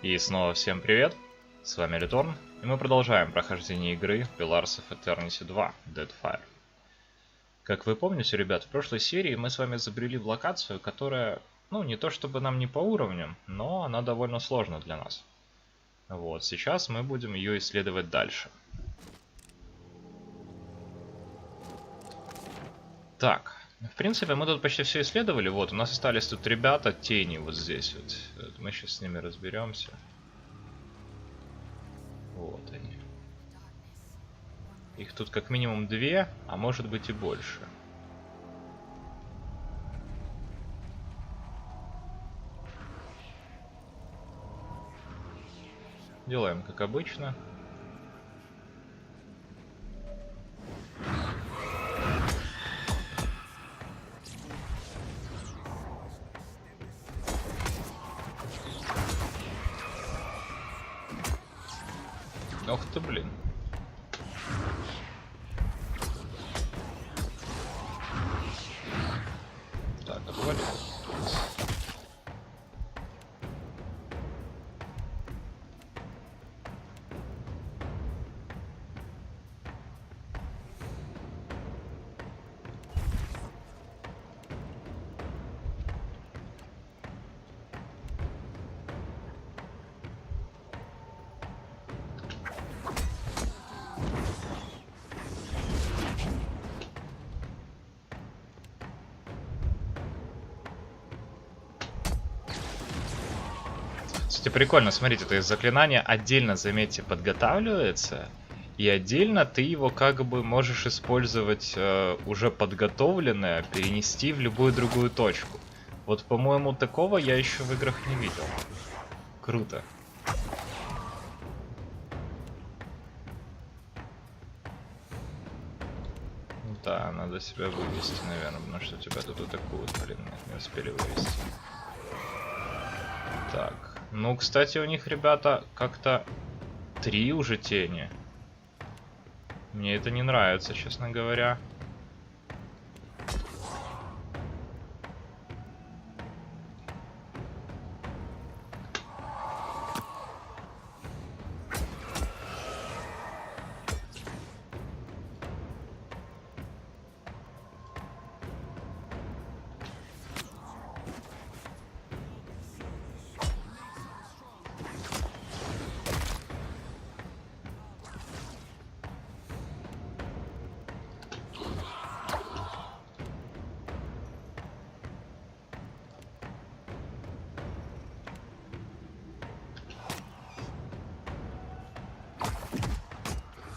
И снова всем привет, с вами Реторн, и мы продолжаем прохождение игры Pillars of Eternity 2 Deadfire. Как вы помните, ребят, в прошлой серии мы с вами забрели в локацию, которая, не то чтобы нам не по уровню, но она довольно сложна для нас. Вот, сейчас мы будем ее исследовать дальше. Так, в принципе, мы тут почти все исследовали. Вот, у нас остались тут ребята, тени вот здесь вот. Мы сейчас с ними разберемся. Вот они. Их тут как минимум 2, а может быть и больше. Делаем как обычно. Ох ты, блин. Так, отвали. Кстати, прикольно, смотрите, то есть заклинание отдельно, заметьте, подготавливается, и отдельно ты его как бы можешь использовать уже подготовленное, перенести в любую другую точку. Вот, по-моему, такого я еще в играх не видел. Круто. Да, надо себя вывести, наверное, потому что тебя тут атакуют, блин, не успели вывести. Так. Ну, кстати, у них, ребята, как-то 3 уже тени. Мне это не нравится, честно говоря.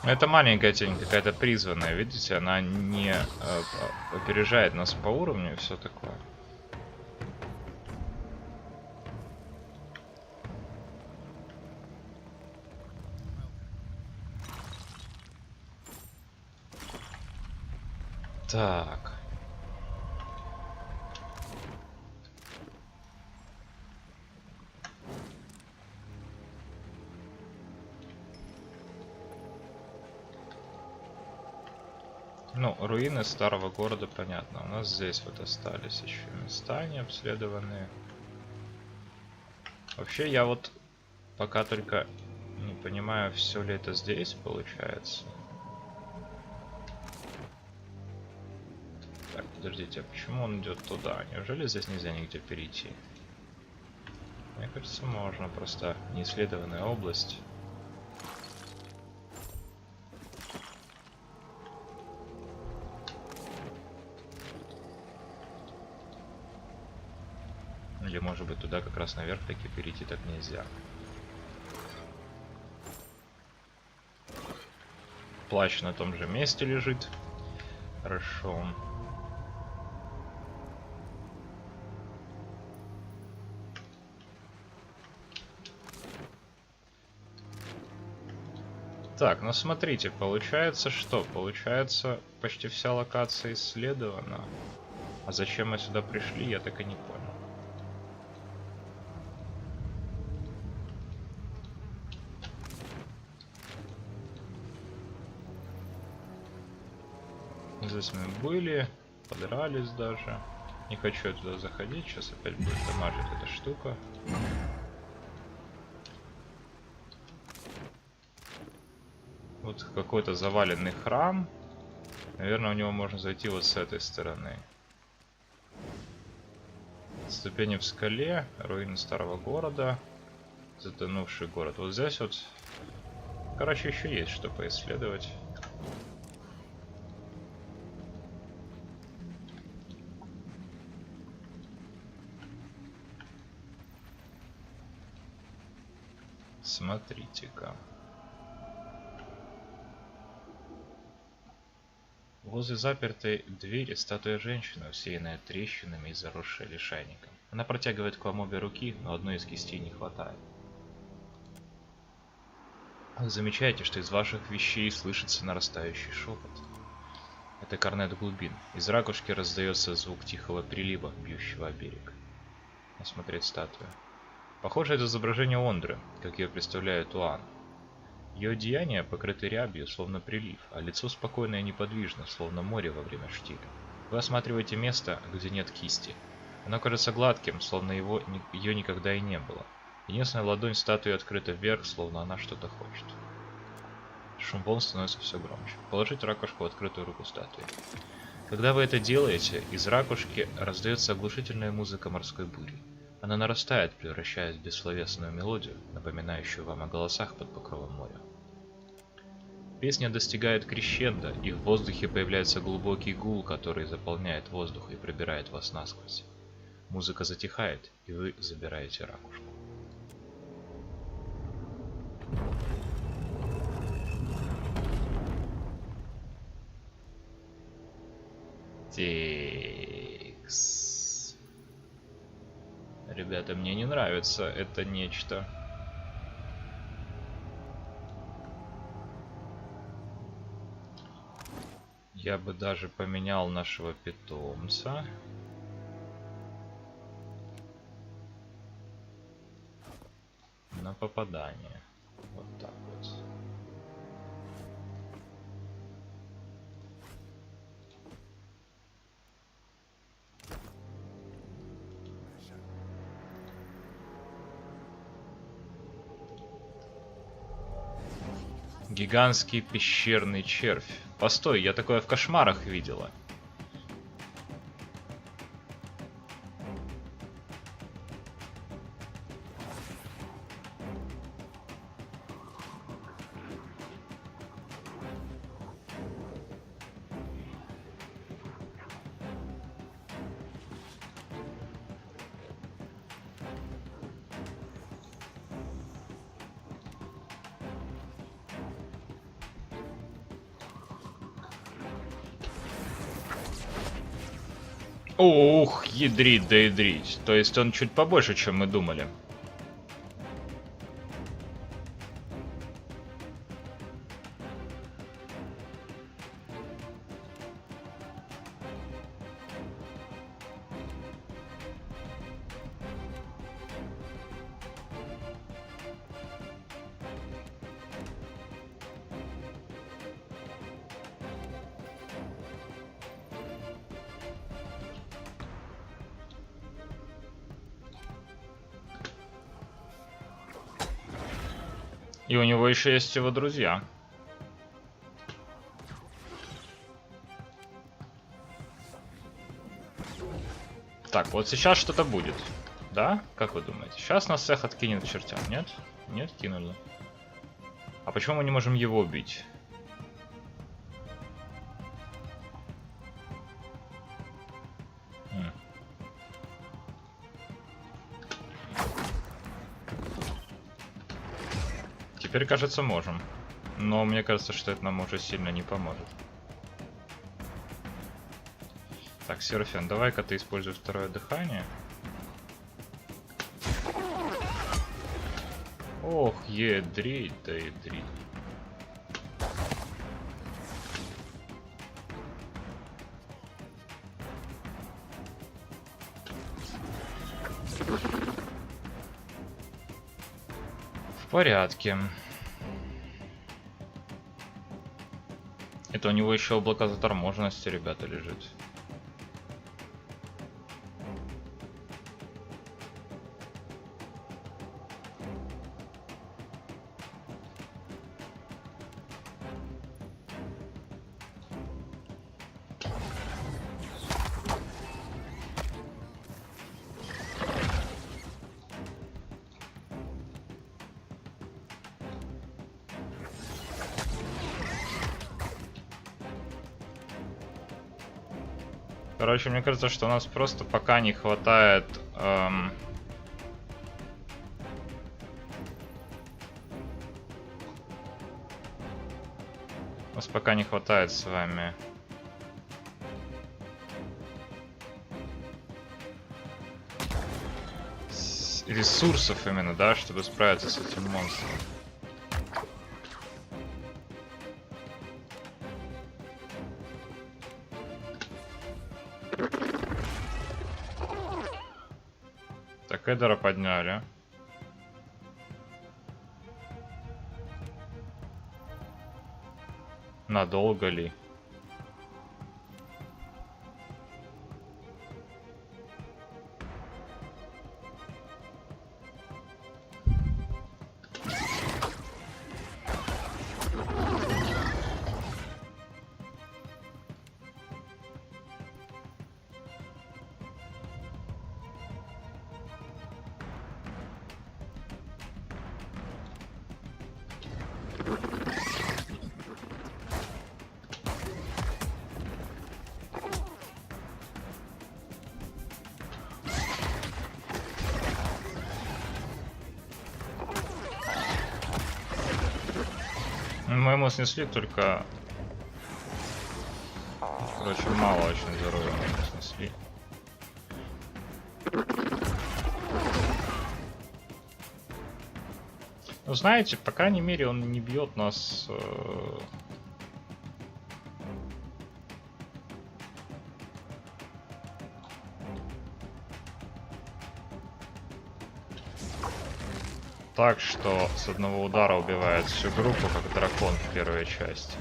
Это маленькая тень какая-то призванная, видите, она не опережает нас по уровню и все такое. Так. Ну, руины старого города, понятно. У нас здесь вот остались еще места не обследованные. Вообще, я вот пока только не понимаю, все ли это здесь получается. Так, подождите, а почему он идет туда? Неужели здесь нельзя нигде перейти? Мне кажется, можно. Просто неисследованная область. Или может быть туда как раз наверх таки перейти так нельзя. Плащ на том же месте лежит. Хорошо. Так, ну смотрите, получается что? Получается, почти вся локация исследована. А зачем мы сюда пришли, я так и не понял. Здесь мы были, подрались даже. Не хочу туда заходить, сейчас опять будет дамажить эта штука. вот какой-то заваленный храм. Наверное, в него можно зайти вот с этой стороны. Ступени в скале, руины старого города, затонувший город. Вот здесь вот, короче, еще есть что поисследовать. Смотрите-ка. Возле запертой двери статуя женщины, усеянная трещинами и заросшая лишайником. Она протягивает к вам обе руки, но одной из кистей не хватает. Вы замечаете, что из ваших вещей слышится нарастающий шепот. Это корнет глубин. Из ракушки раздается звук тихого прилива, бьющего о берег. Осмотреть статую. Похоже, это изображение Ондры, как ее представляет Уан. Ее одеяния покрыты рябью, словно прилив, а лицо спокойно и неподвижно, словно море во время штиля. Вы осматриваете место, где нет кисти. Оно кажется гладким, словно ее никогда и не было. Единственная ладонь статуи открыта вверх, словно она что-то хочет. Шум волн становится все громче. Положите ракушку в открытую руку статуи. Когда вы это делаете, из ракушки раздается оглушительная музыка морской бури. Она нарастает, превращаясь в бессловесную мелодию, напоминающую вам о голосах под покровом моря. Песня достигает крещендо, и в воздухе появляется глубокий гул, который заполняет воздух и пробирает вас насквозь. Музыка затихает, и вы забираете ракушку. Текс. Ребята, мне не нравится это нечто. Я бы даже поменял нашего питомца. На попадание. Вот так вот. Гигантский пещерный червь. Постой, я такое в кошмарах видела. Ух, ядрить да ядрить. То есть он чуть побольше, чем мы думали. И у него еще есть его друзья. Так, вот сейчас что-то будет. Да? Как вы думаете? Сейчас нас всех откинет к чертям, нет? Нет, кинули. А почему мы не можем его убить? Теперь, кажется, можем. Но мне кажется, что это нам уже сильно не поможет. Так, Серафин, давай-ка ты используешь второе дыхание. Ох, ядрить, да ядрить. В порядке. Это у него еще облако заторможенности, ребята, лежит. Короче, мне кажется, что у нас просто пока не хватает... У нас пока не хватает с вами... ресурсов именно, да, чтобы справиться с этим монстром. Так, Эдера подняли. Надолго ли? Мы ему снесли только... Короче, мало очень здоровья мы ему снесли. Ну, знаете, по крайней мере, он не бьет нас... так, что с одного удара убивает всю группу, как дракон в первой части.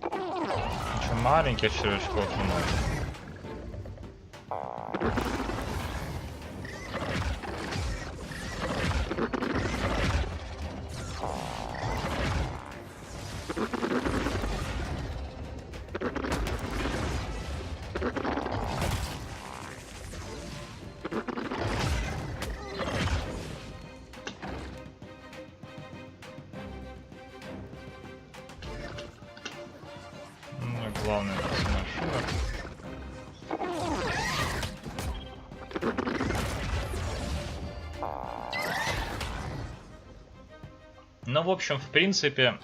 Очень маленьких червячков много. Главное, это машина. Ну, в общем, в принципе,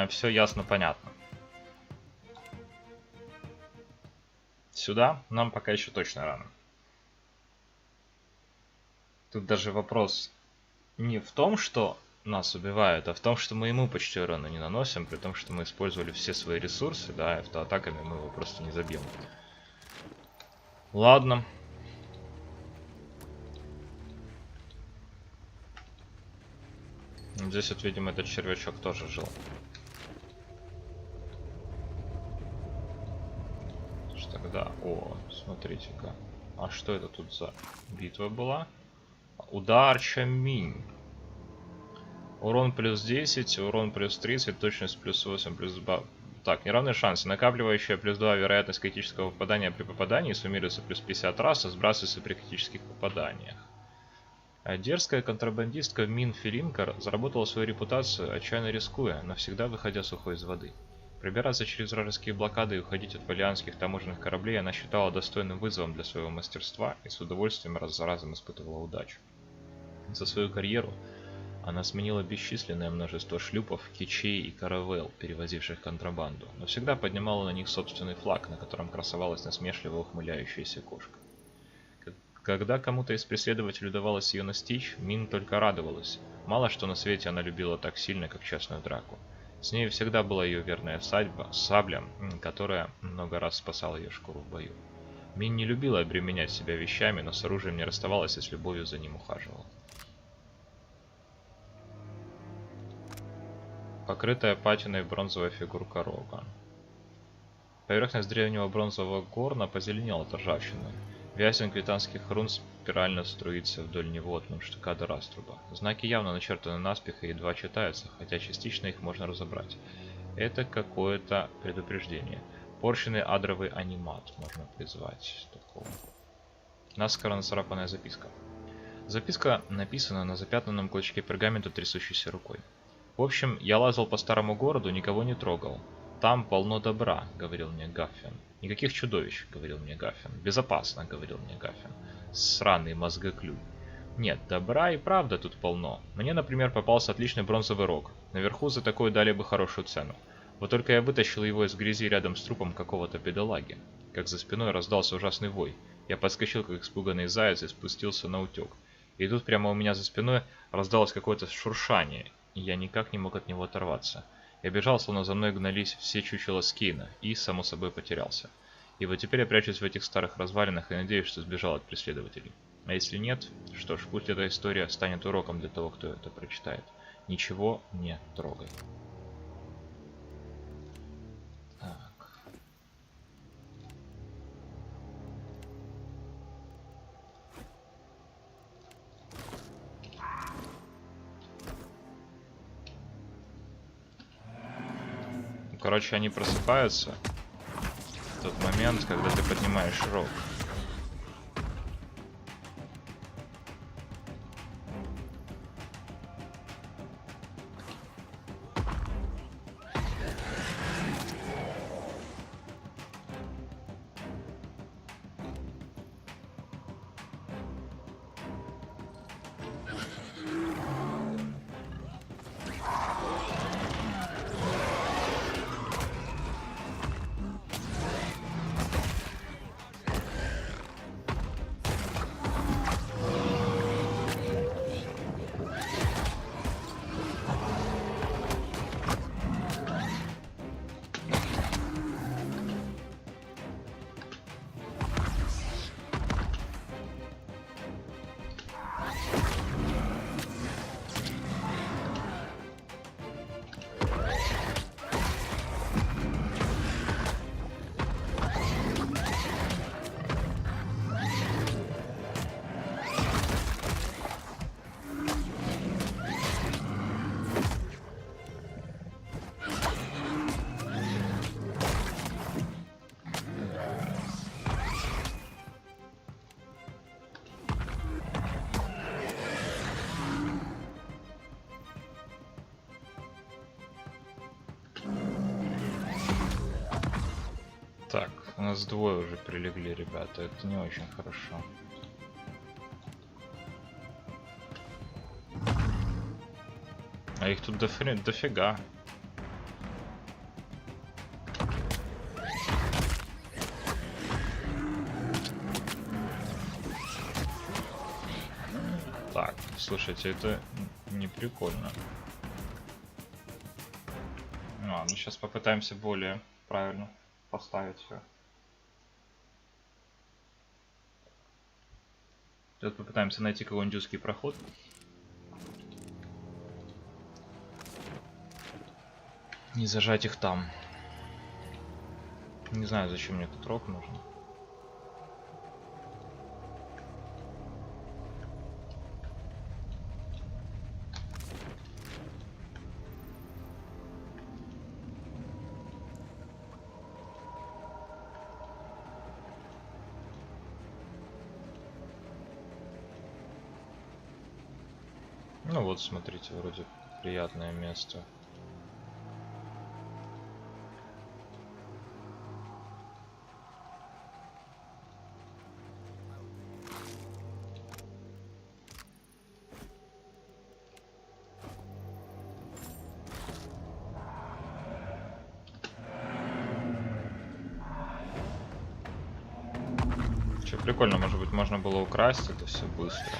все ясно, понятно. Сюда нам пока еще точно рано. Тут даже вопрос не в том, что нас убивают, а в том, что мы ему почти урона не наносим, при том, что мы использовали все свои ресурсы, да, и автоатаками мы его просто не забьем. Ладно. Здесь вот, видимо, этот червячок тоже жил. Что тогда... О, смотрите-ка. А что это тут за битва была? Удар Чаминь. Урон плюс 10, урон плюс 30, точность плюс 8, плюс 2. Так, неравные шансы. Накапливающая плюс 2 вероятность критического попадания при попадании суммируется плюс 50 раз и сбрасывается при критических попаданиях. Дерзкая контрабандистка Мин Филинкар заработала свою репутацию, отчаянно рискуя, но всегда выходя сухой из воды. Пробираться через вражеские блокады и уходить от валианских таможенных кораблей она считала достойным вызовом для своего мастерства и с удовольствием раз за разом испытывала удачу. За свою карьеру она сменила бесчисленное множество шлюпов, кичей и каравелл, перевозивших контрабанду, но всегда поднимала на них собственный флаг, на котором красовалась насмешливо ухмыляющаяся кошка. Когда кому-то из преследователей удавалось ее настичь, Мин только радовалась. Мало что на свете она любила так сильно, как частную драку. С ней всегда была ее верная сабля, которая много раз спасала ее шкуру в бою. Мин не любила обременять себя вещами, но с оружием не расставалась и с любовью за ним ухаживала. Покрытая патиной бронзовая фигурка рога. Поверхность древнего бронзового горна позеленела от ржавчины. Вязь инквитанских рун спирально струится вдоль него от мундштука до раструба. Знаки явно начертаны наспех и едва читаются, хотя частично их можно разобрать. Это какое-то предупреждение. Порщенный адровый анимат можно призвать. Такого. Наскоро нацарапанная записка. Записка написана на запятнанном клочке пергамента трясущейся рукой. В общем, я лазал по старому городу, никого не трогал. Там полно добра, говорил мне Гаффин. Никаких чудовищ, говорил мне Гаффин. Безопасно, говорил мне Гаффин. Сраный мозгоклюй. Нет, добра и правда тут полно. Мне, например, попался отличный бронзовый рог. Наверху за такой дали бы хорошую цену. Вот только я вытащил его из грязи рядом с трупом какого-то бедолаги. Как за спиной раздался ужасный вой. Я подскочил, как испуганный заяц, и спустился на утек. И тут прямо у меня за спиной раздалось какое-то шуршание, и я никак не мог от него оторваться. Я бежал, словно за мной гнались все чучела Скейна, и, само собой, потерялся. И вот теперь я прячусь в этих старых развалинах и надеюсь, что сбежал от преследователей. А если нет, что ж, пусть эта история станет уроком для того, кто это прочитает. Ничего не трогай. Так. Короче, они просыпаются в тот момент, когда ты поднимаешь рог. Так, у нас двое уже прилегли, ребята, это не очень хорошо. А их тут дофига. Так, слушайте, это не прикольно. Ну, сейчас попытаемся более правильно поставить все. Сейчас попытаемся найти какой-нибудь узкий проход. Не зажать их там. Не знаю, зачем мне этот рог нужен. Ну вот, смотрите, вроде приятное место. Че, прикольно, может быть, можно было украсть это все быстро.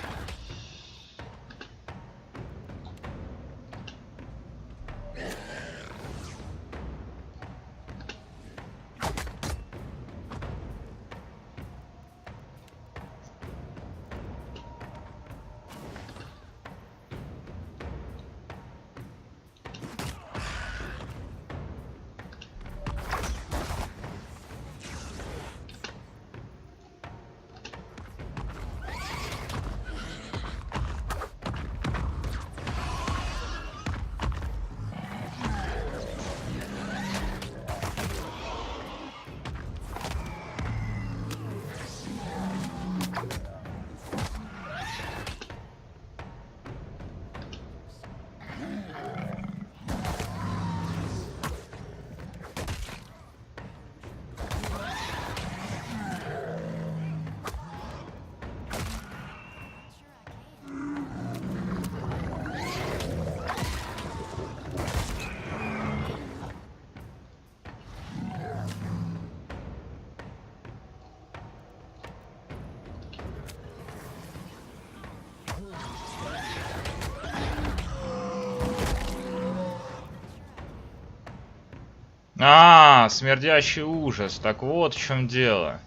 А, смердящий ужас. Так вот в чем дело.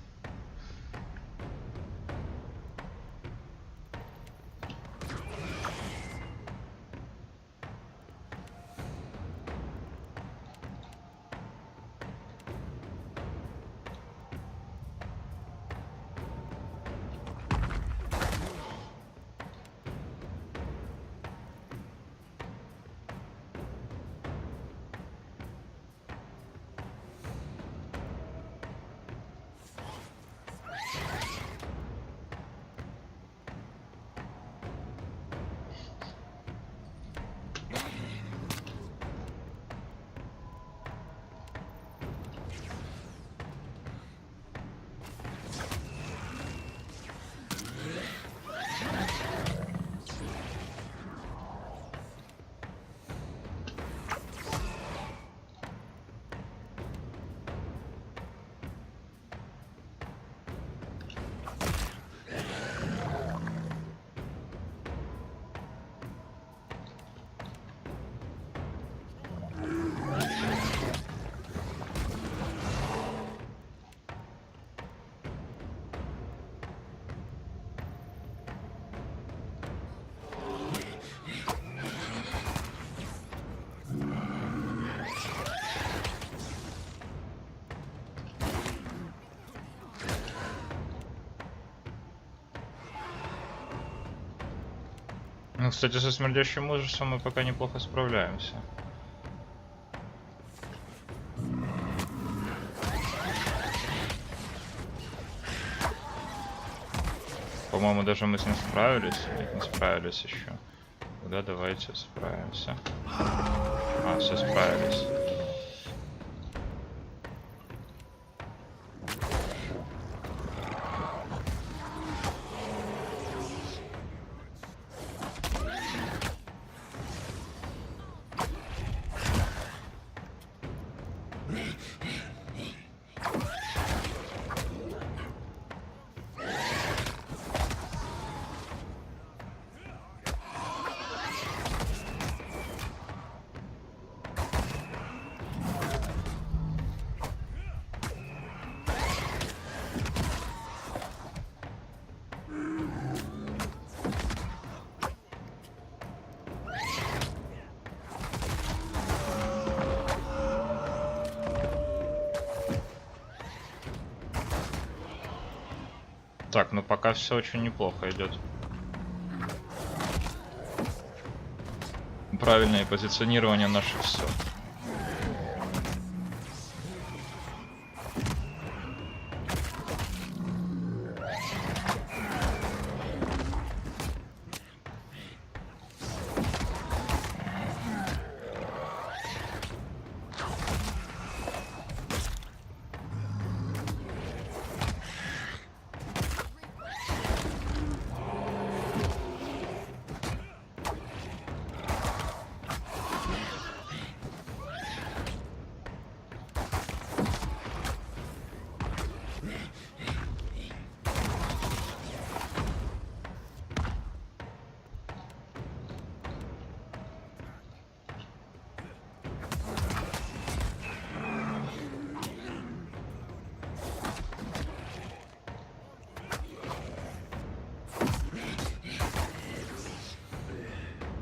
Ну, кстати, со смердящим ужасом мы пока неплохо справляемся. По-моему, даже мы с ним справились. Нет, не справились еще. Тогда давайте справимся. А, все справились. Так, ну пока все очень неплохо идет. Правильное позиционирование наше все.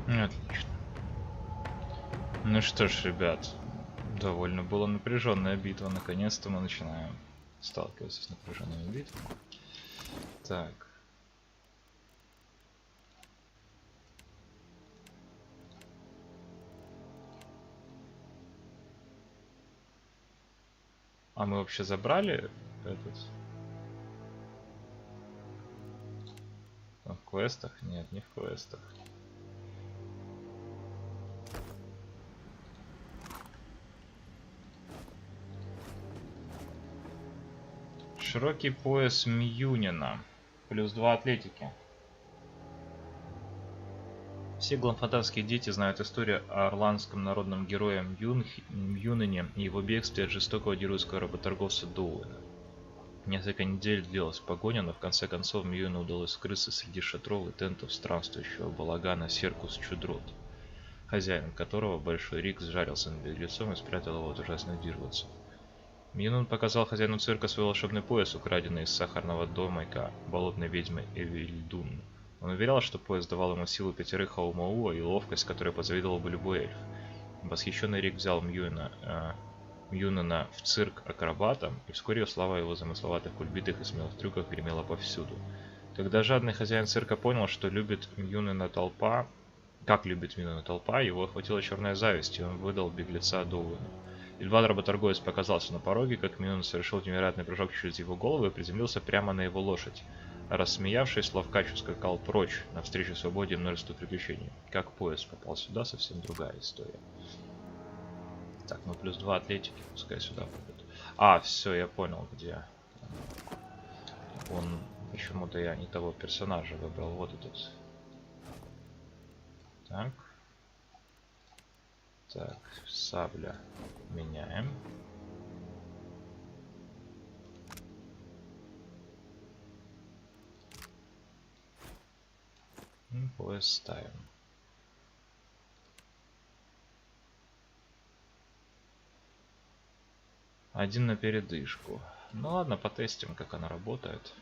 Отлично. Ну что ж, ребят, довольно была напряженная битва. Наконец-то мы начинаем сталкиваться с напряженными битвами. Так. А мы вообще забрали этот? В квестах? Нет, не в квестах. Широкий пояс Мьюнина. Плюс 2 атлетики. Все гламфатарские дети знают историю о орландском народном герое Мьюнине и его бегстве от жестокого дерусского работорговца Доуэна. Несколько недель длилась погоня, но в конце концов Мьюину удалось скрыться среди шатров и тентов странствующего балагана Серкус Чудрот. хозяин которого, Большой Рик, сжарился над беглецом и спрятал его от ужасных дирвудцев. Юнон показал хозяину цирка свой волшебный пояс, украденный из сахарного домика болотной ведьмы Эвильдун. Он уверял, что пояс давал ему силу 5 Хаумауа и ловкость, которой позавидовал бы любой эльф. Восхищенный Рик взял Мьюнона в цирк акробатом, и вскоре слава его замысловатых кульбитах и смелых трюках гремела повсюду. Когда жадный хозяин цирка понял, что любит Мьюнона толпа, его охватила черная зависть, и он выдал беглеца Доуэну. Едва работорговец показался на пороге, как Мьюнон совершил невероятный прыжок через его голову и приземлился прямо на его лошадь. Рассмеявшись, ловкач ускакал прочь, навстречу свободе и множеству приключений. Как поезд попал сюда, совсем другая история. Так, ну плюс 2 атлетики, пускай сюда пойдут. А, все, я понял, где. Он... Почему-то я не того персонажа выбрал. Вот этот. Так. Так, сабля меняем. И пояс ставим. Один на передышку. Ну ладно, потестим, как она работает.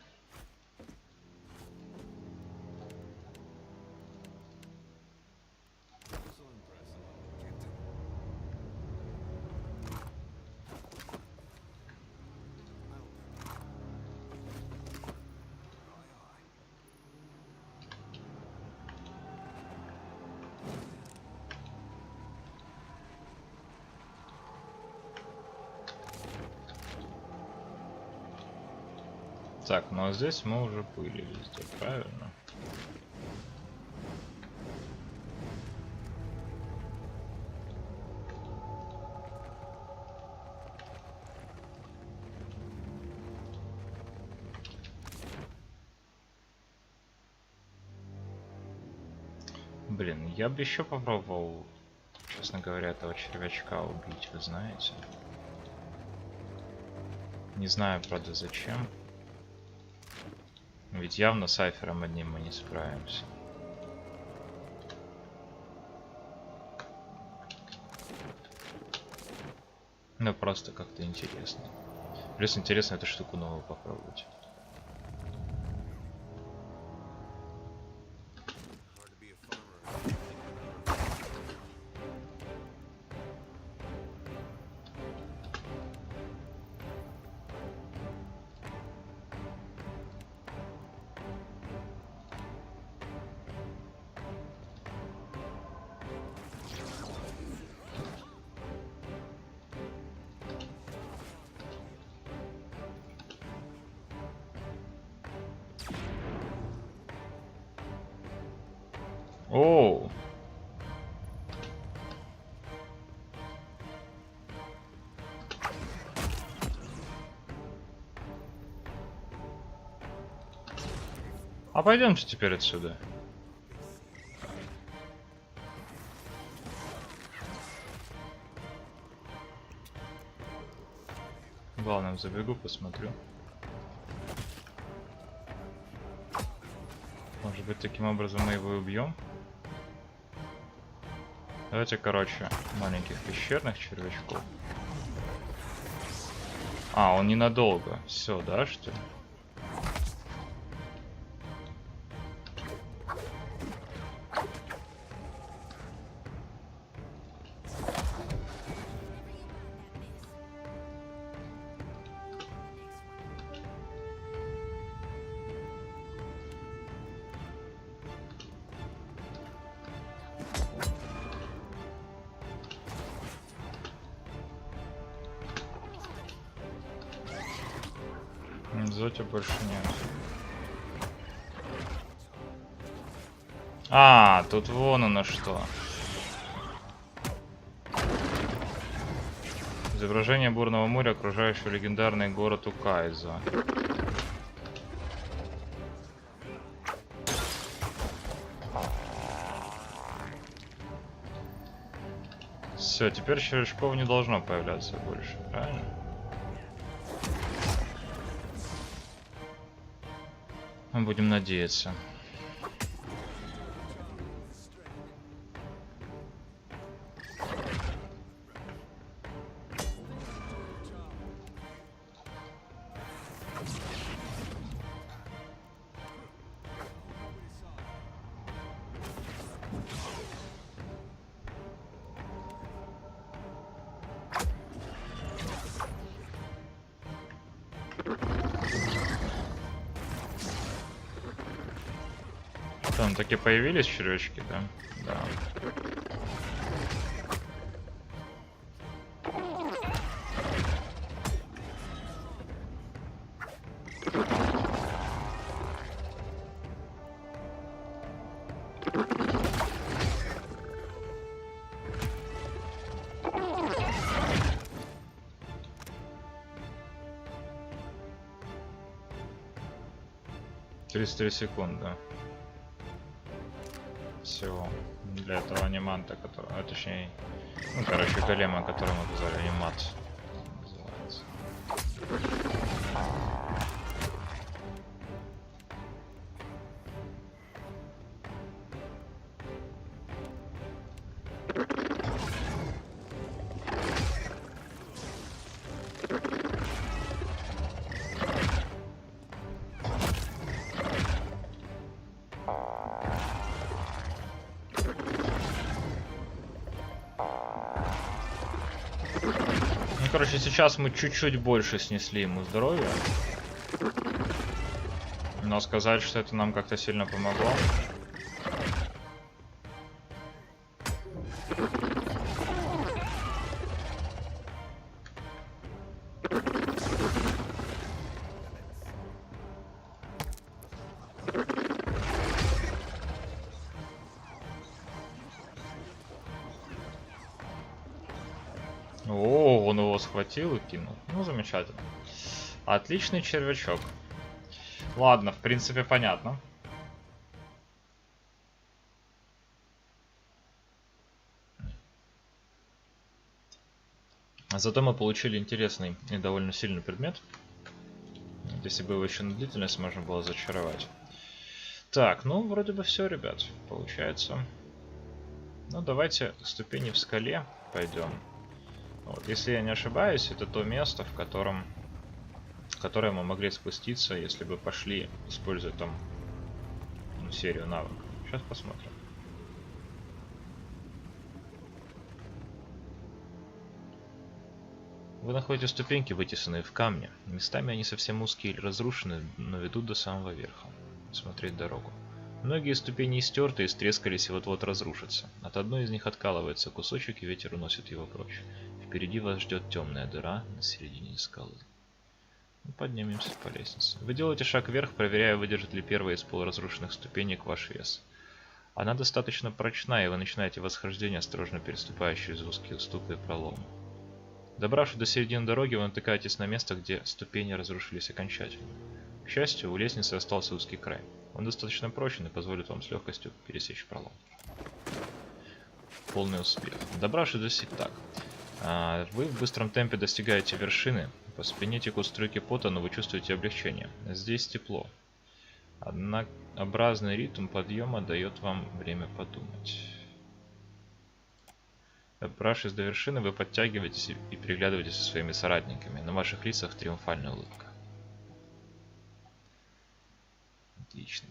Так, ну а здесь мы уже были везде, правильно? Блин, я бы еще попробовал, честно говоря, этого червячка убить, вы знаете? Не знаю, правда, зачем. Ведь явно с Айфером одним мы не справимся. Ну, просто как-то интересно. Плюс интересно эту штуку новую попробовать. Оу! А пойдемте теперь отсюда. Главное, забегу, посмотрю. Может быть, таким образом мы его убьем? Давайте, короче, маленьких пещерных червячков. А, он ненадолго. Все, да, что ли? Зоти больше нет. А, тут вон оно что. Изображение бурного моря, окружающего легендарный город Укайза. Все, теперь червячков не должно появляться больше, правильно? Будем надеяться. Там таки появились червячки, да? Да. Три секунды. Всего. Для этого аниманта, который... А точнее... Ну, короче, голема, который мы вызвали, анимат. Называется. Ну, короче, сейчас мы чуть-чуть больше снесли ему здоровья. Но сказать, что это нам как-то сильно помогло. О, он его схватил и кинул. Ну, замечательно. Отличный червячок. Ладно, в принципе, понятно. Зато мы получили интересный и довольно сильный предмет. Если бы его еще на длительность можно было зачаровать. Так, ну, вроде бы все, ребят, получается. Ну, давайте к ступени в скале пойдем. Вот, если я не ошибаюсь, это то место, в которое мы могли спуститься, если бы пошли, используя там серию навыков. Сейчас посмотрим. Вы находите ступеньки, вытесанные в камне. Местами они совсем узкие или разрушены, но ведут до самого верха. Смотреть дорогу. Многие ступени истерты, истрескались и вот-вот разрушатся. От одной из них откалывается кусочек, и ветер уносит его прочь. Впереди вас ждет темная дыра на середине скалы. Поднимемся по лестнице. Вы делаете шаг вверх, проверяя, выдержит ли первая из полуразрушенных ступенек ваш вес. Она достаточно прочна, и вы начинаете восхождение, осторожно переступая через узкие уступы и проломы. Добравшись до середины дороги, вы натыкаетесь на место, где ступени разрушились окончательно. К счастью, у лестницы остался узкий край. Он достаточно прочен и позволит вам с легкостью пересечь пролом. Полный успех. Добравшись до сектак, вы в быстром темпе достигаете вершины. По спине текут струйки пота, но вы чувствуете облегчение. Здесь тепло. Однообразный ритм подъема дает вам время подумать. Добравшись до вершины, вы подтягиваетесь и переглядываетесь со своими соратниками. На ваших лицах триумфальная улыбка. Отлично.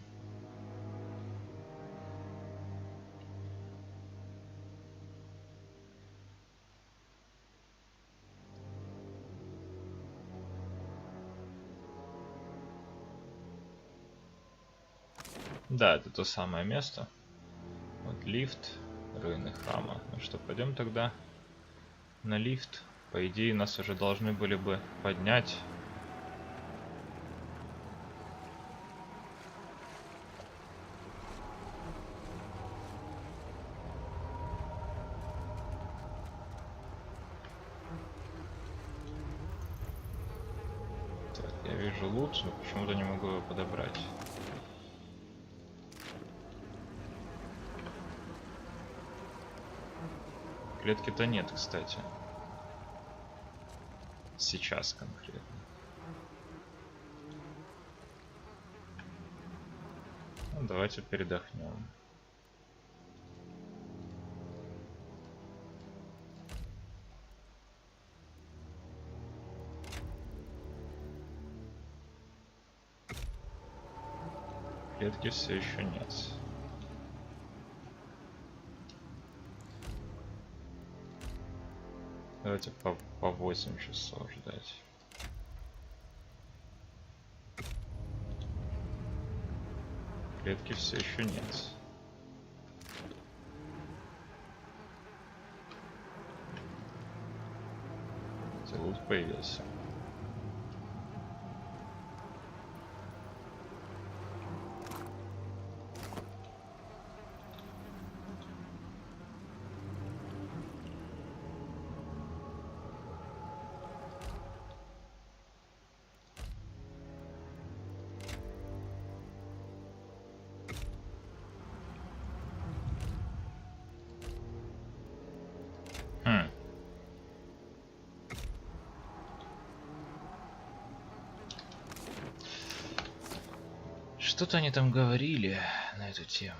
Да, это то самое место. Вот лифт, руины храма. Ну что, пойдем тогда на лифт. По идее, нас уже должны были бы поднять. Так, я вижу лут, но почему-то не могу его подобрать. Клетки-то нет, кстати. Сейчас конкретно. Ну, давайте передохнем. Клетки все еще нет. Давайте по 8 часов ждать. клетки все еще нет. Лут появился. Что-то они там говорили на эту тему.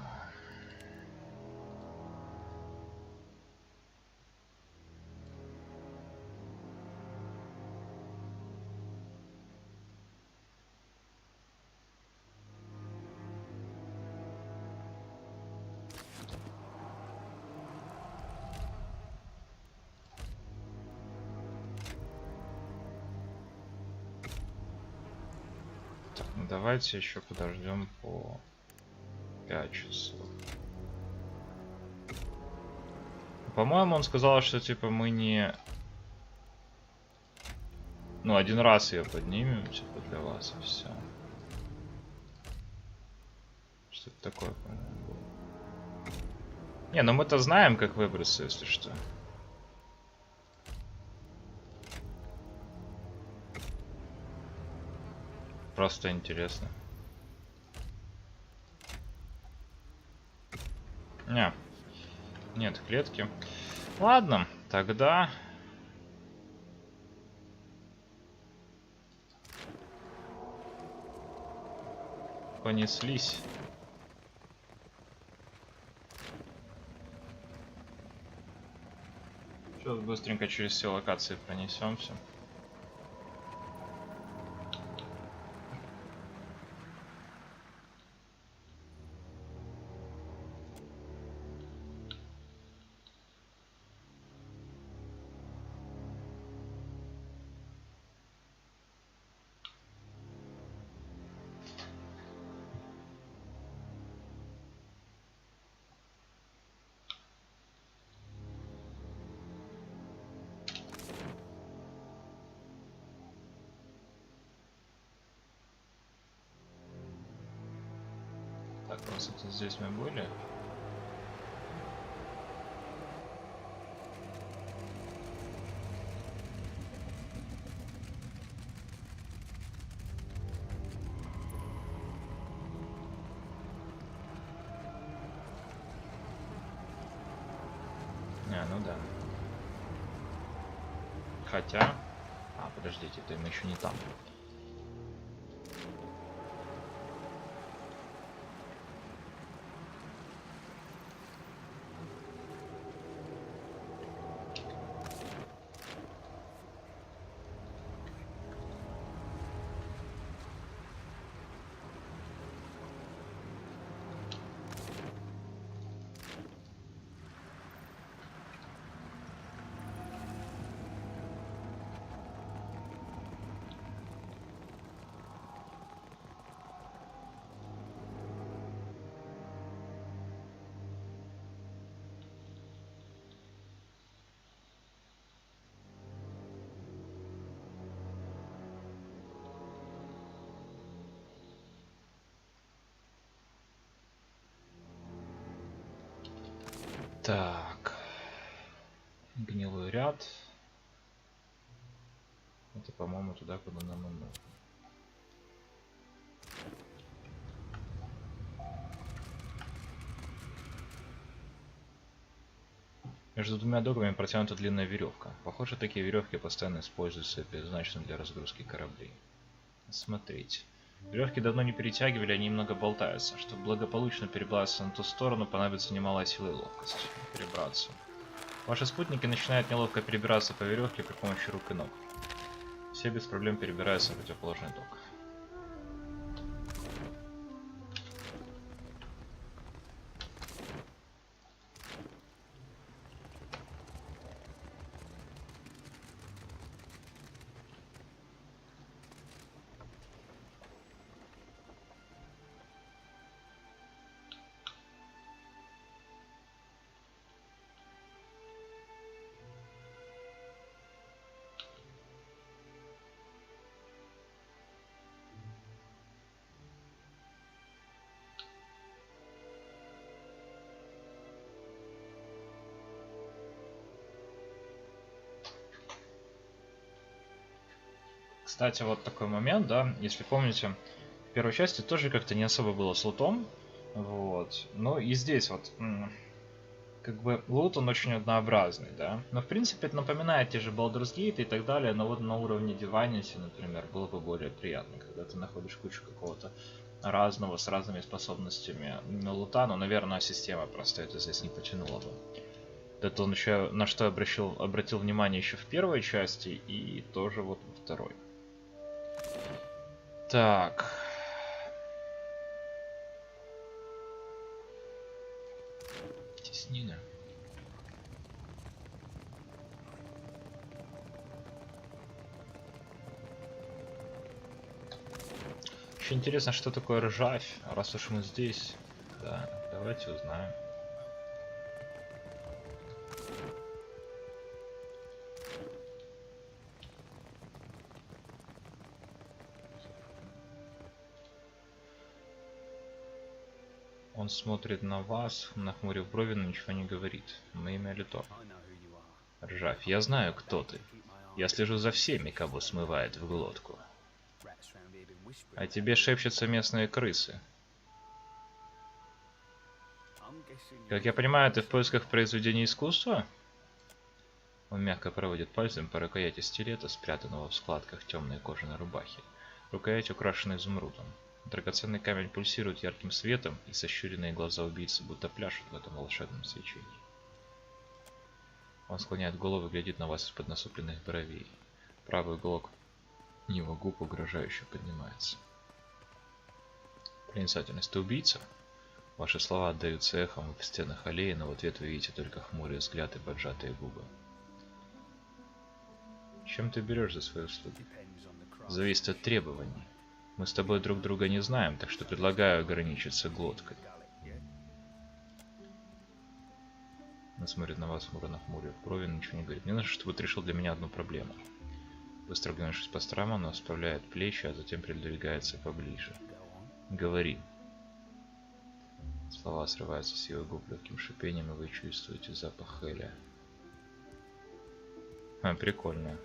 Так, ну давайте еще подождем по 5 часов. По-моему, он сказал, что типа мы не... Ну, один раз ее поднимем, типа, для вас, и все. Что-то такое, по-моему, было. Не, ну мы-то знаем, как выбраться, если что. Просто интересно. Не. Нет клетки. Ладно, тогда... Понеслись. Сейчас быстренько через все локации пронесемся. Так, раз это здесь мы были. Ну да. Хотя... А, подождите, это мы еще не там. Так. Гнилой ряд. Это, по-моему, туда, куда нам и нужно. Между двумя доками протянута длинная веревка. Похоже, такие веревки постоянно используются предназначены для разгрузки кораблей. Смотрите. Веревки давно не перетягивали, они немного болтаются. Чтобы благополучно перебраться на ту сторону, понадобится немалая сила и ловкость. Перебраться. Ваши спутники начинают неловко перебираться по веревке при помощи рук и ног. Все без проблем перебираются в противоположный док. Кстати, вот такой момент, да, если помните, в первой части тоже как-то не особо было с лутом. Вот. Но и здесь вот, как бы, лут он очень однообразный, да. Но в принципе это напоминает те же Baldur's Gate и так далее, но вот на уровне Divinity, например, было бы более приятно, когда ты находишь кучу какого-то разного с разными способностями на лута, но, наверное, система просто это здесь не потянула бы. Это он еще на что обратил внимание еще в первой части и тоже вот во второй. Так. Теснина. Еще интересно, что такое ржавь, раз уж мы здесь. Да, давайте узнаем. Он смотрит на вас, нахмурив брови, но ничего не говорит. Мое имя Литор. Ржавь, я знаю, кто ты. Я слежу за всеми, кого смывает в глотку. А тебе шепчутся местные крысы. Как я понимаю, ты в поисках произведения искусства? Он мягко проводит пальцем по рукояти стилета, спрятанного в складках темной кожаной рубахи. Рукоять украшена изумрудом. Драгоценный камень пульсирует ярким светом, и сощуренные глаза убийцы будто пляшут в этом волшебном свечении. Он склоняет голову и глядит на вас из-под насупленных бровей. Правый уголок его губ угрожающе поднимается. Проницательность, ты убийца? Ваши слова отдаются эхом в стенах аллеи, но в ответ вы видите только хмурый взгляд и поджатые губы. Чем ты берешь за свои услуги? Зависит от требований. Мы с тобой друг друга не знаем, так что предлагаю ограничиться глоткой. Он смотрит на вас, хмуро нахмурив брови, но ничего не говорит. Мне нужно, чтобы ты решил для меня одну проблему. Быстро глянувшись по сторонам, он расправляет плечи, а затем придвигается поближе. Говори. Слова срываются с его губ легким шипением, и вы чувствуете запах Эля. Прикольно.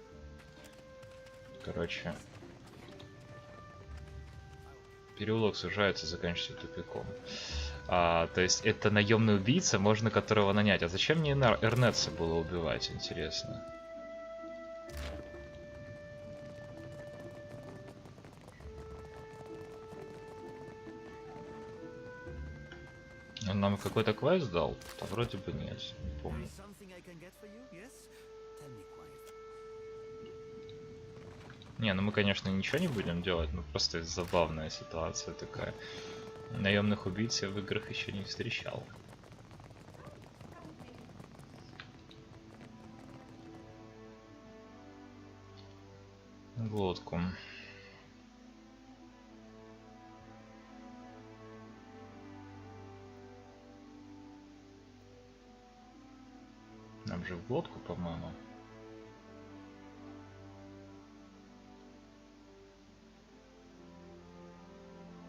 Короче. Переулок сужается, заканчивается тупиком. То есть это наемный убийца, можно которого нанять. А зачем мне Эрнетса было убивать, интересно? Он нам какой-то квест дал? Да вроде бы нет, не помню. Не, ну мы, конечно, ничего не будем делать, но просто забавная ситуация такая. Наемных убийц я в играх еще не встречал. Глотку. Нам же в глотку, по-моему.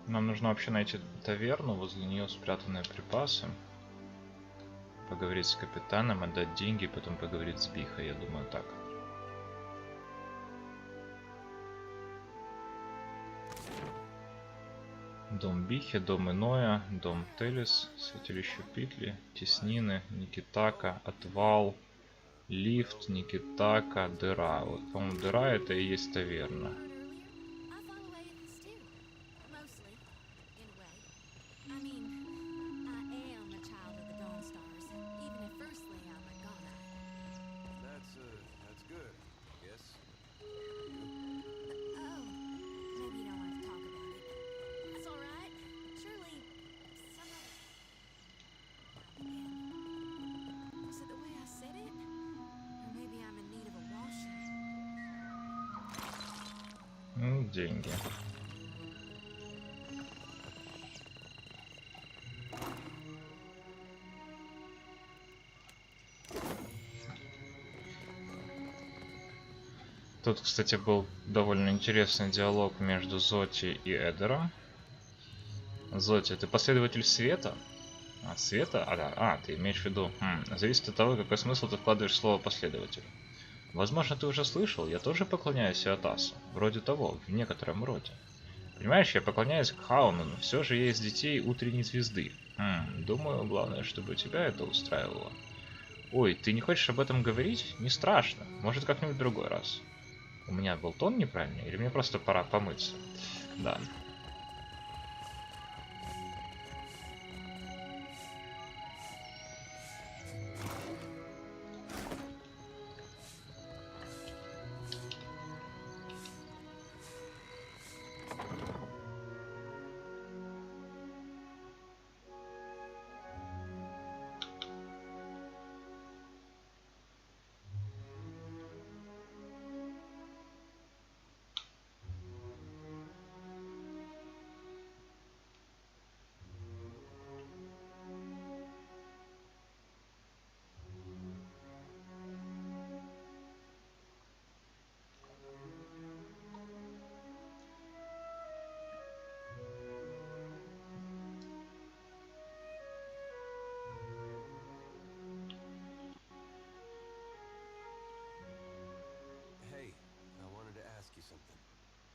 Нам нужно вообще найти таверну, возле нее спрятанные припасы. Поговорить с капитаном, отдать деньги, потом поговорить с Бихой, я думаю, так. Дом Бихи, дом Иноя, дом Телис, святилище Пикли, Теснины, Никитака, Отвал, Лифт, Никитака, Дыра. Вот, по-моему, Дыра это и есть таверна. Деньги. Тут, кстати, был довольно интересный диалог между Зоти и Эдером. Зоти, ты последователь света? Света? Ты имеешь в виду? Зависит от того, какой смысл ты вкладываешь в слово последователь. Возможно, ты уже слышал, я тоже поклоняюсь Иотасу. Вроде того, в некотором роде. Понимаешь, я поклоняюсь Кхауну, но все же я из детей утренней звезды. Думаю, главное, чтобы тебя это устраивало. Ой, ты не хочешь об этом говорить? Не страшно. Может, как-нибудь в другой раз. У меня был тон неправильный, или мне просто пора помыться? Да.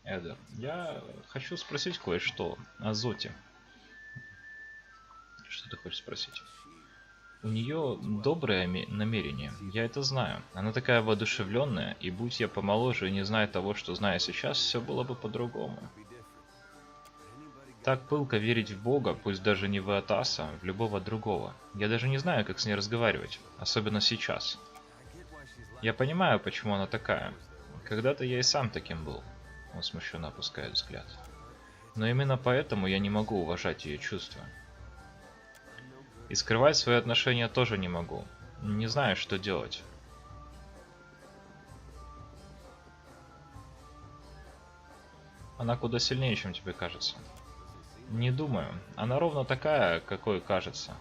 Эдер, я хочу спросить кое-что о Зоте. Что ты хочешь спросить? У нее доброе намерение, я это знаю. Она такая воодушевленная, и будь я помоложе и не зная того, что знаю сейчас, все было бы по-другому. Так пылко верить в Бога, пусть даже не в Иотаса, в любого другого. Я даже не знаю, как с ней разговаривать, особенно сейчас. Я понимаю, почему она такая. Когда-то я и сам таким был. Он смущенно опускает взгляд. Но именно поэтому я не могу уважать ее чувства. И скрывать свои отношения тоже не могу. Не знаю, что делать. Она куда сильнее, чем тебе кажется. Не думаю. Она ровно такая, какой кажется.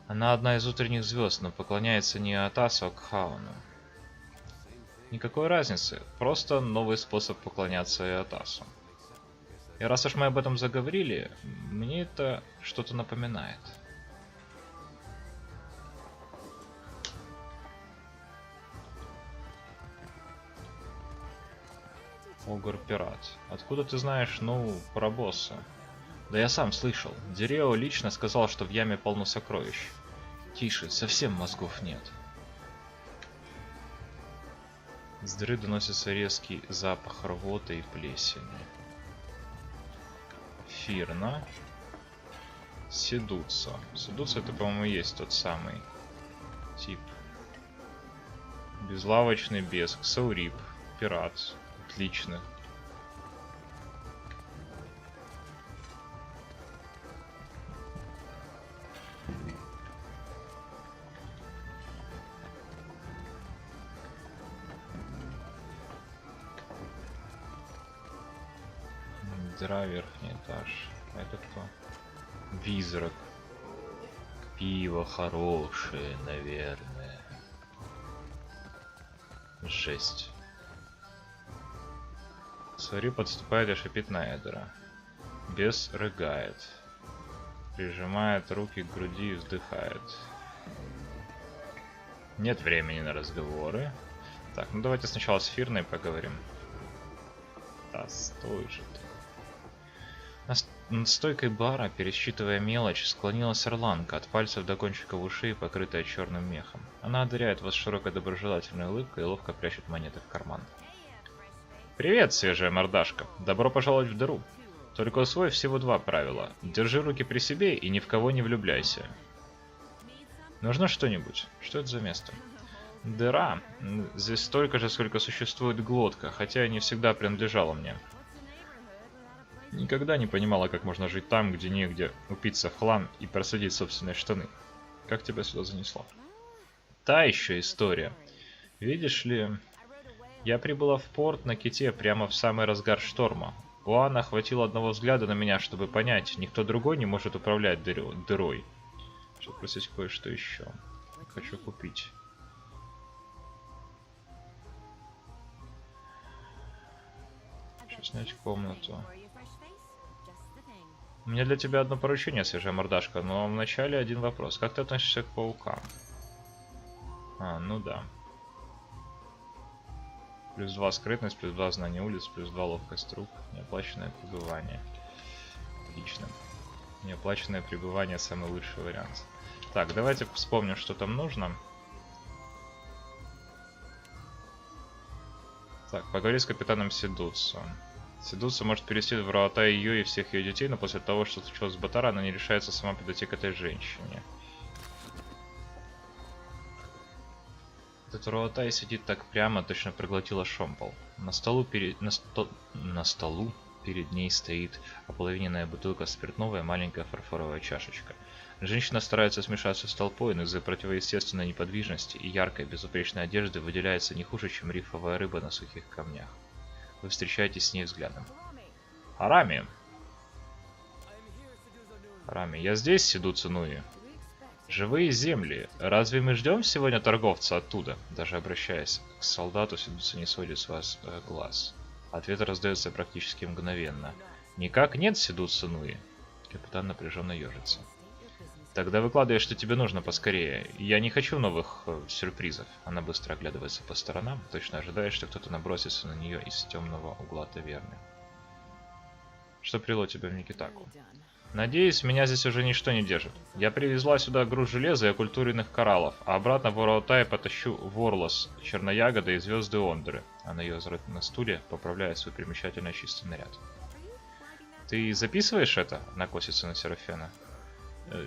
Она одна из утренних звезд, но поклоняется не Атасу, а Кхауну. Никакой разницы. Просто новый способ поклоняться Иотасу. И раз уж мы об этом заговорили, мне это что-то напоминает. Огр-пират. Откуда ты знаешь, про босса? Да я сам слышал. Дирео лично сказал, что в яме полно сокровищ. Тише, совсем мозгов нет. С дыры доносится резкий запах рвоты и плесени. Фирна. Седуца. Седуца это, по-моему, есть тот самый тип. Безлавочный бес. Ксаурип. Пират. Отлично. Дыра, верхний этаж. Это кто? Визрак. Пиво хорошее, наверное. Жесть. Сори подступает и шипит на Эдера. Бес рыгает. Прижимает руки к груди и вздыхает. Нет времени на разговоры. Так, ну давайте сначала с Фирной поговорим. Да, стой же ты. Над стойкой бара, пересчитывая мелочь, склонилась Орланка, от пальцев до кончиков ушей, покрытая черным мехом. Она одаряет вас широкой доброжелательной улыбкой и ловко прячет монеты в карман. Привет, свежая мордашка. Добро пожаловать в дыру. Только усвой всего два правила. Держи руки при себе и ни в кого не влюбляйся. Нужно что-нибудь? Что это за место? Дыра. Здесь столько же, сколько существует глотка, хотя и не всегда принадлежала мне. Никогда не понимала, как можно жить там, где негде упиться в хлам и просадить собственные штаны. Как тебя сюда занесло? Та еще история. Видишь ли, я прибыла в порт на ките прямо в самый разгар шторма. У Анны хватило одного взгляда на меня, чтобы понять, никто другой не может управлять дырой. Чтобы спросить кое-что еще. Хочу купить. Хочу снять комнату. У меня для тебя одно поручение, свежая мордашка, но вначале один вопрос. Как ты относишься к паукам? А, ну да. Плюс 2 скрытность, плюс 2 знание улиц, плюс 2 ловкость рук. Неоплаченное пребывание. Отлично. Неоплаченное пребывание самый лучший вариант. Так, давайте вспомним, что там нужно. Так, поговорить с капитаном Сидуцу. Сидуцу может перевести в Роатай ее и всех ее детей, но после того, что случилось с Батара, она не решается сама подойти к этой женщине. Этот Роатай сидит так прямо, точно проглотила шомпол. На столу перед ней стоит ополовиненная бутылка спиртного и маленькая фарфоровая чашечка. Женщина старается смешаться с толпой, но из-за противоестественной неподвижности и яркой безупречной одежды выделяется не хуже, чем рифовая рыба на сухих камнях. Вы встречаетесь с ней взглядом. Арами! Арами, я здесь, Сидуцу Нуи. Живые земли. Разве мы ждем сегодня торговца оттуда? Даже обращаясь к солдату, Сидуцу не сводит с вас глаз. Ответ раздается практически мгновенно. Никак нет, Сидуцу Нуи. Капитан напряженно ежится. Тогда выкладывай, что тебе нужно поскорее. Я не хочу новых сюрпризов. Она быстро оглядывается по сторонам, точно ожидая, что кто-то набросится на нее из темного угла таверны. Что привело тебя в Никитаку? Надеюсь, меня здесь уже ничто не держит. Я привезла сюда груз железа и оккультуренных кораллов, а обратно в Ороутай потащу Ворлос, Черноягода и Звезды Ондеры. Она ерзает на стуле, поправляя свой примечательно чистый наряд. Ты записываешь это? Она косится на Серафена.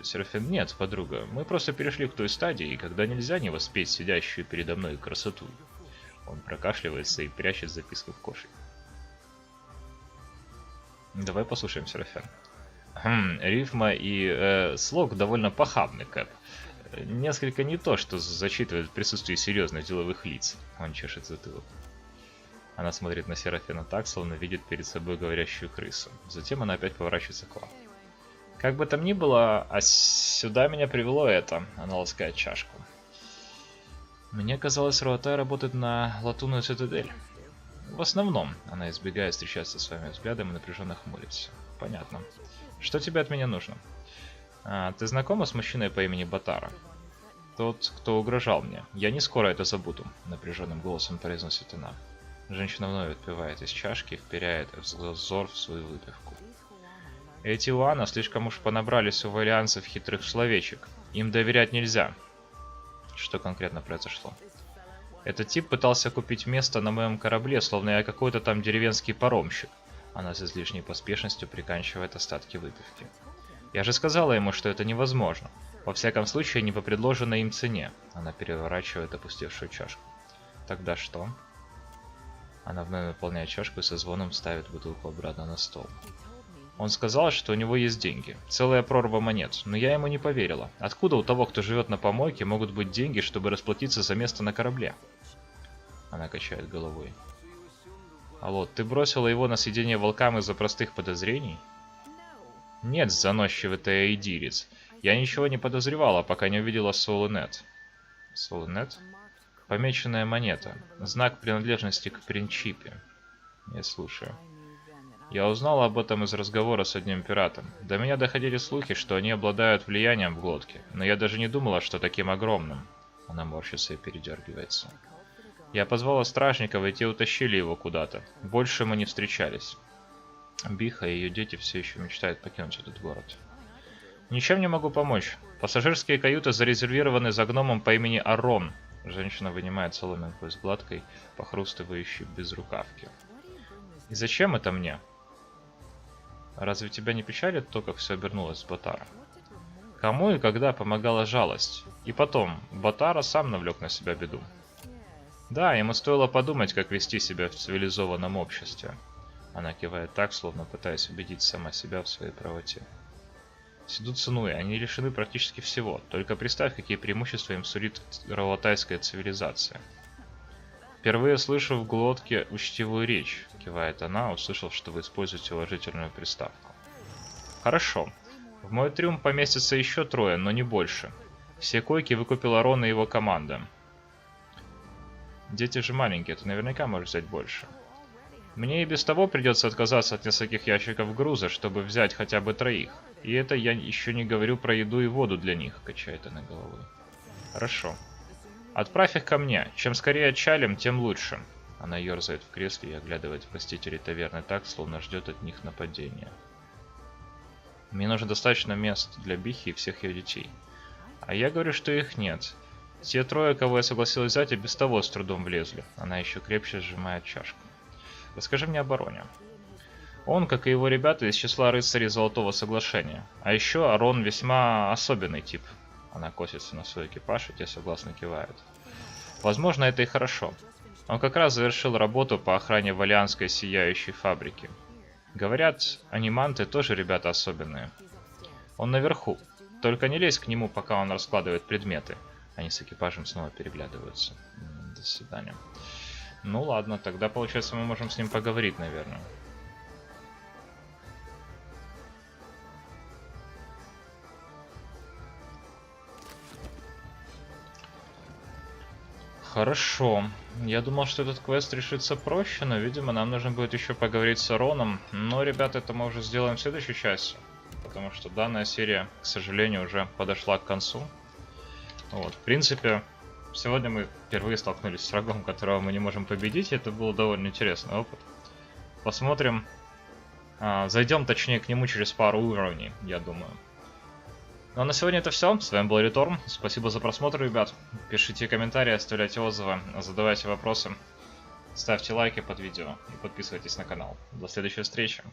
Серафин, нет, подруга. Мы просто перешли к той стадии, когда нельзя не воспеть сидящую передо мной красоту. Он прокашливается и прячет записку в кошель. Давай послушаем Серафин. Рифма и слог довольно похабный, Кэп. Несколько не то, что зачитывает в присутствии серьезных деловых лиц. Он чешет затылок. Она смотрит на Серафина так, словно видит перед собой говорящую крысу. Затем она опять поворачивается к вам. Как бы там ни было, а сюда меня привело это. Она ласкает чашку. Мне казалось, Роатай работает на Латунную Цитадель. В основном. Она избегает встречаться с вами взглядом и напряженно хмурится. Понятно. Что тебе от меня нужно? Ты знакома с мужчиной по имени Батара? Тот, кто угрожал мне. Я не скоро это забуду, напряженным голосом произносит она. Женщина вновь отпивает из чашки и вперяет взор в свою выпивку. Эти Уана слишком уж понабрались у валианцев хитрых человечек. Им доверять нельзя. Что конкретно произошло? Этот тип пытался купить место на моем корабле, словно я какой-то там деревенский паромщик. Она с излишней поспешностью приканчивает остатки выпивки. Я же сказала ему, что это невозможно. Во всяком случае, не по предложенной им цене. Она переворачивает опустевшую чашку. Тогда что? Она вновь наполняет чашку и со звоном ставит бутылку обратно на стол. Он сказал, что у него есть деньги. Целая прорва монет. Но я ему не поверила. Откуда у того, кто живет на помойке, могут быть деньги, чтобы расплатиться за место на корабле? Она качает головой. Алло, ты бросила его на съедение волкам из-за простых подозрений? Нет, заносчивый ты айдирец. Я ничего не подозревала, пока не увидела Солунет. Солунет? Помеченная монета. Знак принадлежности к принципе. Я слушаю. Я узнала об этом из разговора с одним пиратом. До меня доходили слухи, что они обладают влиянием в глотке, но я даже не думала, что таким огромным. Она морщится и передергивается. Я позвала стражников, и те утащили его куда-то. Больше мы не встречались. Биха и ее дети все еще мечтают покинуть этот город. Ничем не могу помочь. Пассажирские каюты зарезервированы за гномом по имени Арон. Женщина вынимает соломинку из гладкой, похрустывающей безрукавки. И зачем это мне? Разве тебя не печалит то, как все обернулось с Батара? Кому и когда помогала жалость? И потом, Батара сам навлек на себя беду. Да, ему стоило подумать, как вести себя в цивилизованном обществе. Она кивает так, словно пытаясь убедить сама себя в своей правоте. Сидуцу Нуи, они лишены практически всего. Только представь, какие преимущества им сулит роатайская цивилизация. Впервые слышу в глотке учтивую речь, кивает она, услышав, что вы используете уважительную приставку. Хорошо. В мой трюм поместится еще 3, но не больше. Все койки выкупил Арон и его команда. Дети же маленькие, ты наверняка можешь взять больше. Мне и без того придется отказаться от нескольких ящиков груза, чтобы взять хотя бы 3. И это я еще не говорю про еду и воду для них, качает она головой. Хорошо. Отправь их ко мне. Чем скорее отчалим, тем лучше. Она ерзает в кресле и оглядывает властителей таверны так, словно ждет от них нападения. Мне нужно достаточно мест для Бихи и всех ее детей. А я говорю, что их нет. Те трое, кого я согласилась взять, и без того с трудом влезли. Она еще крепче сжимает чашку. Расскажи мне о бароне. Он, как и его ребята, из числа рыцарей Золотого Соглашения. А еще Арон весьма особенный тип. Она косится на свой экипаж, и те согласно кивают. Возможно, это и хорошо. Он как раз завершил работу по охране Валианской сияющей фабрики. Говорят, аниманты тоже ребята особенные. Он наверху. Только не лезь к нему, пока он раскладывает предметы. Они с экипажем снова переглядываются. До свидания. Ну ладно, тогда получается мы можем с ним поговорить, наверное. Хорошо. Я думал, что этот квест решится проще, но, видимо, нам нужно будет еще поговорить с Ароном. Но, ребята, это мы уже сделаем в следующей части. Потому что данная серия, к сожалению, уже подошла к концу. Вот, в принципе, сегодня мы впервые столкнулись с врагом, которого мы не можем победить. Это был довольно интересный опыт. Посмотрим. Зайдем, точнее, к нему через пару уровней, я думаю. Ну а на сегодня это все. С вами был Реторн. Спасибо за просмотр, ребят. Пишите комментарии, оставляйте отзывы, задавайте вопросы. Ставьте лайки под видео и подписывайтесь на канал. До следующей встречи.